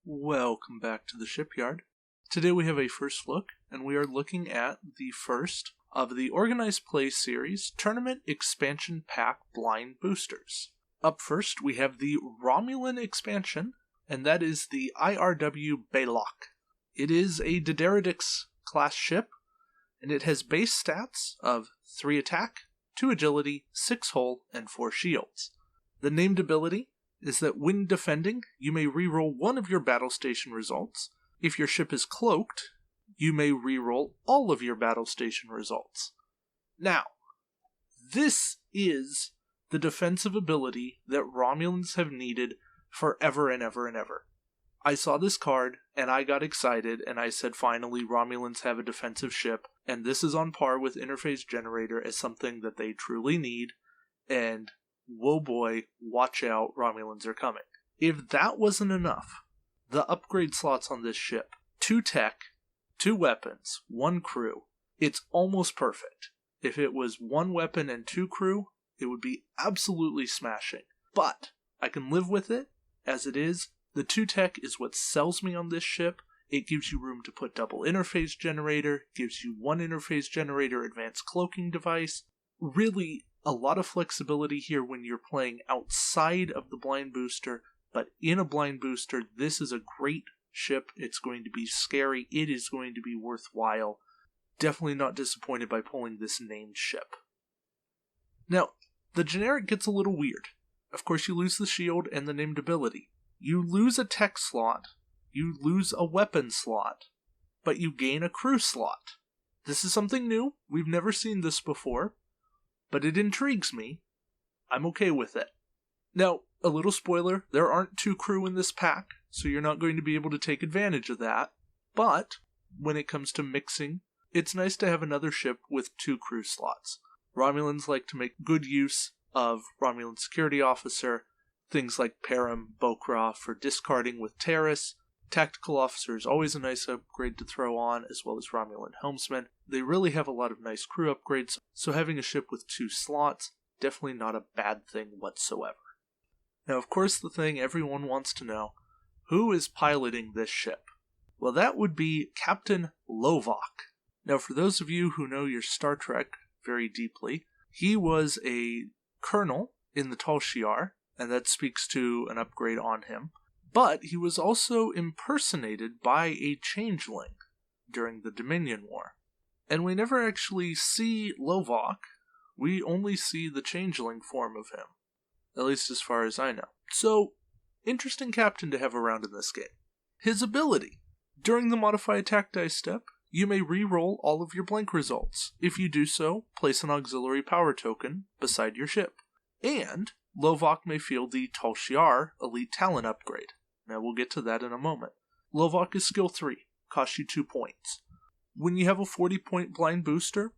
Welcome back to the shipyard. Today we have a first look, and we are looking at the first of the Organized Play Series Tournament Expansion Pack Blind Boosters. Up first we have the Romulan expansion, and that is the IRW Belak. It is a Diderotix class ship, and it has base stats of 3 attack, 2 agility, 6 hull, and 4 shields. The named ability is that when defending, you may reroll one of your battle station results. If your ship is cloaked, you may reroll all of your battle station results. Now, this is the defensive ability that Romulans have needed forever and ever and ever. I saw this card, and I got excited, and I said, finally, Romulans have a defensive ship, and this is on par with Interface Generator as something that they truly need, and whoa boy, watch out, Romulans are coming. If that wasn't enough, the upgrade slots on this ship, 2 tech, 2 weapons, 1 crew, it's almost perfect. If it was 1 weapon and 2 crew, it would be absolutely smashing. But I can live with it as it is. The 2 tech is what sells me on this ship. It gives you room to put double interface generator, gives you 1 interface generator advanced cloaking device. Really, a lot of flexibility here when you're playing outside of the blind booster, but in a blind booster, this is a great ship. It's going to be scary. It is going to be worthwhile. Definitely not disappointed by pulling this named ship. Now, the generic gets a little weird. Of course, you lose the shield and the named ability. You lose a tech slot, you lose a weapon slot, but you gain a crew slot. This is something new. We've never seen this before. But it intrigues me. I'm okay with it. Now, a little spoiler, there aren't 2 crew in this pack, so you're not going to be able to take advantage of that. But, when it comes to mixing, it's nice to have another ship with 2 crew slots. Romulans like to make good use of Romulan Security Officer, things like Param, Bokra for discarding with Terrace. Tactical Officer is always a nice upgrade to throw on, as well as Romulan Helmsman. They really have a lot of nice crew upgrades, so having a ship with 2 slots, definitely not a bad thing whatsoever. Now, of course, the thing everyone wants to know, who is piloting this ship? Well, that would be Captain Lovok. Now, for those of you who know your Star Trek very deeply, he was a colonel in the Tal Shiar, and that speaks to an upgrade on him. But he was also impersonated by a changeling during the Dominion War. And we never actually see Lovok, we only see the changeling form of him. At least as far as I know. So, interesting captain to have around in this game. His ability. During the Modify Attack Dice step, you may re-roll all of your blank results. If you do so, place an auxiliary power token beside your ship. And Lovok may field the Tal Shiar Elite Talent upgrade. Now we'll get to that in a moment. Lovok is skill 3, costs you 2 points. When you have a 40-point blind booster,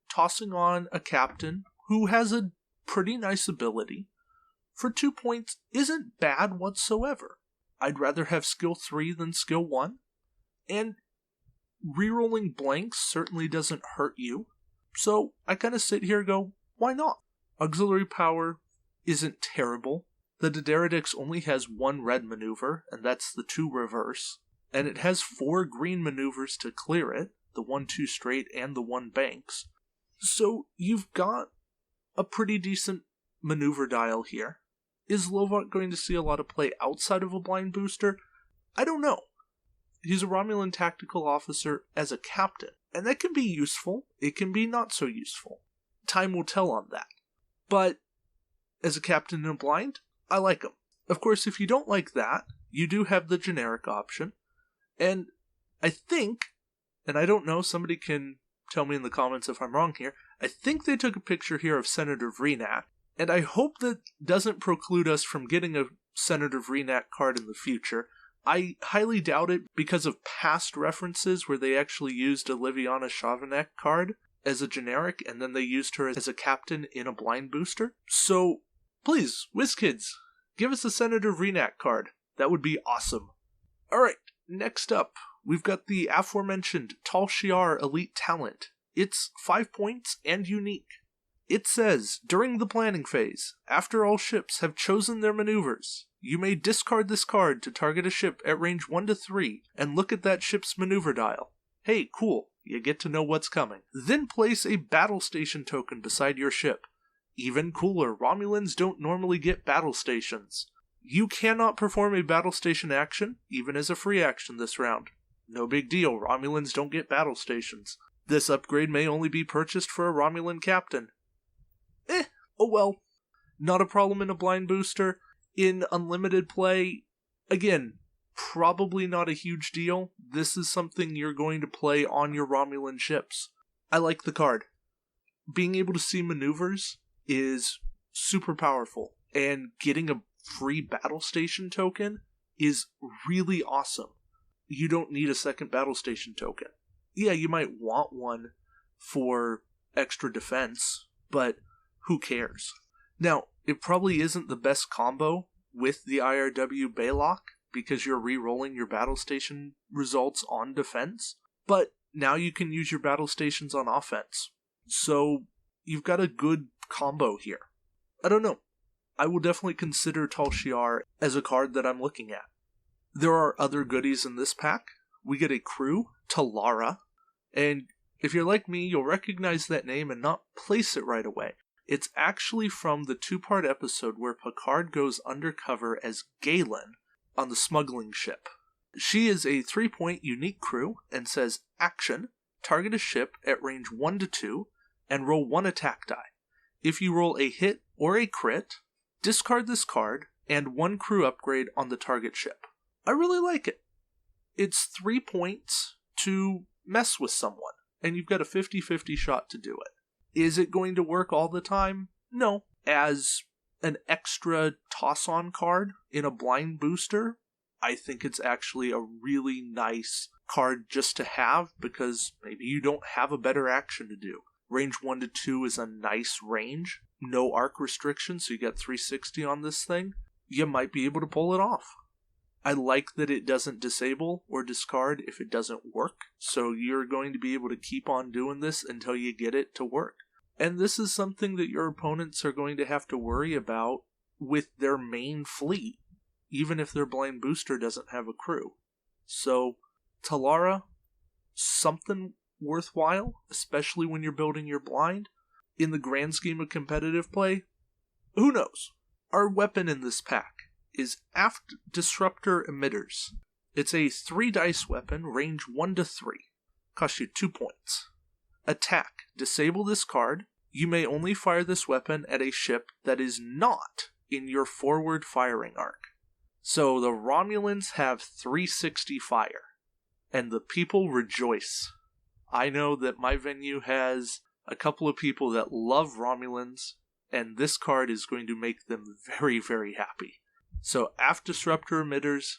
tossing on a captain who has a pretty nice ability for 2 points isn't bad whatsoever. I'd rather have skill 3 than skill 1, and rerolling blanks certainly doesn't hurt you, so I kind of sit here and go, why not? Auxiliary power isn't terrible. The Diderotix only has 1 red maneuver, and that's the 2 reverse, and it has 4 green maneuvers to clear it, the 1-2 straight and the 1 banks. So you've got a pretty decent maneuver dial here. Is Lovok going to see a lot of play outside of a blind booster? I don't know. He's a Romulan tactical officer as a captain, and that can be useful, it can be not so useful. Time will tell on that. But as a captain in a blind, I like him. Of course, if you don't like that, you do have the generic option. And I think, and I don't know, somebody can tell me in the comments if I'm wrong here, I think they took a picture here of Senator Vreenak, and I hope that doesn't preclude us from getting a Senator Vreenak card in the future. I highly doubt it because of past references where they actually used a Liviana Chavanek card as a generic, and then they used her as a captain in a blind booster. So, please, WizKids, give us a Senator Vreenak card. That would be awesome. Alright, next up, we've got the aforementioned Tal Shiar Elite Talent. It's 5 points and unique. It says, during the planning phase, after all ships have chosen their maneuvers, you may discard this card to target a ship at range 1 to 3 and look at that ship's maneuver dial. Hey, cool, you get to know what's coming. Then place a battle station token beside your ship. Even cooler, Romulans don't normally get battle stations. You cannot perform a battle station action, even as a free action this round. No big deal, Romulans don't get battle stations. This upgrade may only be purchased for a Romulan captain. Oh well. Not a problem in a blind booster. In unlimited play, again, probably not a huge deal. This is something you're going to play on your Romulan ships. I like the card. Being able to see maneuvers is super powerful, and getting a free battle station token is really awesome. You don't need a second battle station token. Yeah, you might want one for extra defense, but who cares? Now, it probably isn't the best combo with the IRW Belak, because you're re-rolling your battle station results on defense, but now you can use your battle stations on offense. So, you've got a good combo here. I don't know. I will definitely consider Tal Shiar as a card that I'm looking at. There are other goodies in this pack. We get a crew, Talara, and if you're like me, you'll recognize that name and not place it right away. It's actually from the 2-part episode where Picard goes undercover as Galen on the smuggling ship. She is a 3-point unique crew and says, action, target a ship at range 1 to 2, and roll 1 attack die. If you roll a hit or a crit, discard this card and 1 crew upgrade on the target ship. I really like it. It's 3 points to mess with someone, and you've got a 50-50 shot to do it. Is it going to work all the time? No. As an extra toss-on card in a blind booster, I think it's actually a really nice card just to have, because maybe you don't have a better action to do. Range 1 to 2 is a nice range. No arc restriction, so you got 360 on this thing. You might be able to pull it off. I like that it doesn't disable or discard if it doesn't work, so you're going to be able to keep on doing this until you get it to work. And this is something that your opponents are going to have to worry about with their main fleet, even if their blind booster doesn't have a crew. So, Talara, something worthwhile, especially when you're building your blind. In the grand scheme of competitive play, who knows? Our weapon in this pack is Disruptor Emitters. It's a 3-dice weapon, range 1 to 3. Costs you 2 points. Attack. Disable this card. You may only fire this weapon at a ship that is not in your forward firing arc. So the Romulans have 360 fire, and the people rejoice. I know that my venue has a couple of people that love Romulans, and this card is going to make them very, very happy. So, Disruptor Emitters,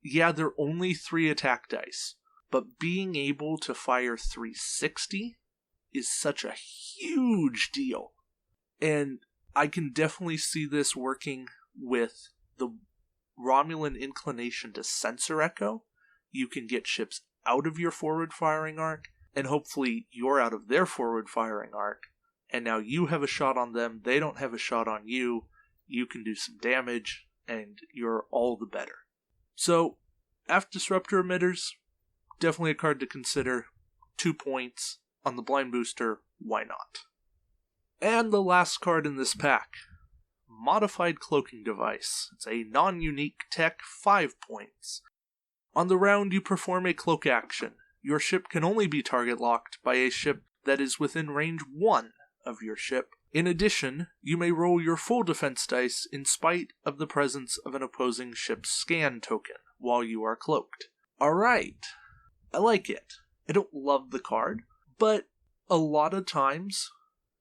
yeah, they're only 3 attack dice, but being able to fire 360 is such a huge deal. And I can definitely see this working with the Romulan inclination to sensor echo. You can get ships out of your forward firing arc, and hopefully you're out of their forward firing arc, and now you have a shot on them, they don't have a shot on you, you can do some damage, and you're all the better. So, Disruptor Emitters, definitely a card to consider. 2 points on the blind booster, why not? And the last card in this pack, Modified Cloaking Device. It's a non-unique tech, 5 points. On the round, you perform a cloak action. Your ship can only be target locked by a ship that is within range 1 of your ship. In addition, you may roll your full defense dice in spite of the presence of an opposing ship's scan token while you are cloaked. Alright, I like it. I don't love the card, but a lot of times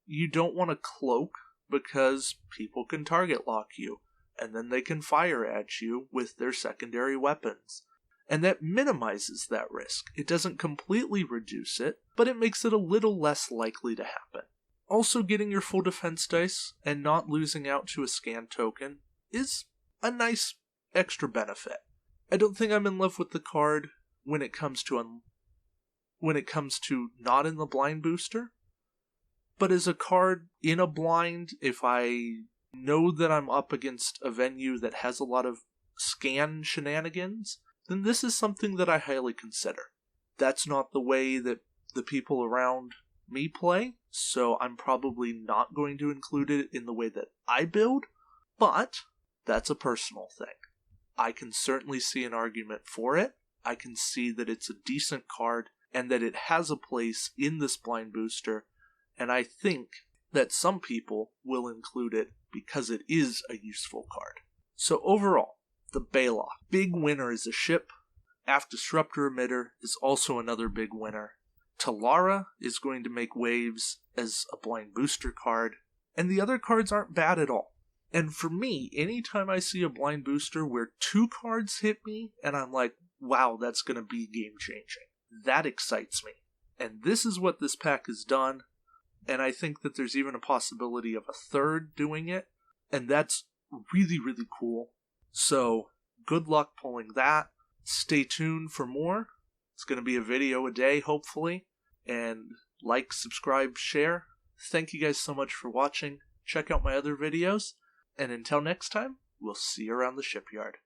you don't want to cloak because people can target lock you, and then they can fire at you with their secondary weapons. And that minimizes that risk. It doesn't completely reduce it, but it makes it a little less likely to happen. Also, getting your full defense dice and not losing out to a scan token is a nice extra benefit. I don't think I'm in love with the card when it comes to not in the blind booster, But as a card in a blind, if I know that I'm up against a venue that has a lot of scan shenanigans, then this is something that I highly consider. That's not the way that the people around me play, so I'm probably not going to include it in the way that I build, but that's a personal thing. I can certainly see an argument for it. I can see that it's a decent card and that it has a place in this blind booster, and I think that some people will include it because it is a useful card. So overall, the Belak, big winner as a ship. Disruptor Emitter is also another big winner. Talara is going to make waves as a blind booster card, and the other cards aren't bad at all. And for me, anytime I see a blind booster where 2 cards hit me, and I'm like, wow, that's going to be game changing, that excites me. And this is what this pack has done, and I think that there's even a possibility of a third doing it, and that's really, really cool. So, good luck pulling that. Stay tuned for more. It's going to be a video a day, hopefully. And like, subscribe, share. Thank you guys so much for watching. Check out my other videos. And until next time, we'll see you around the shipyard.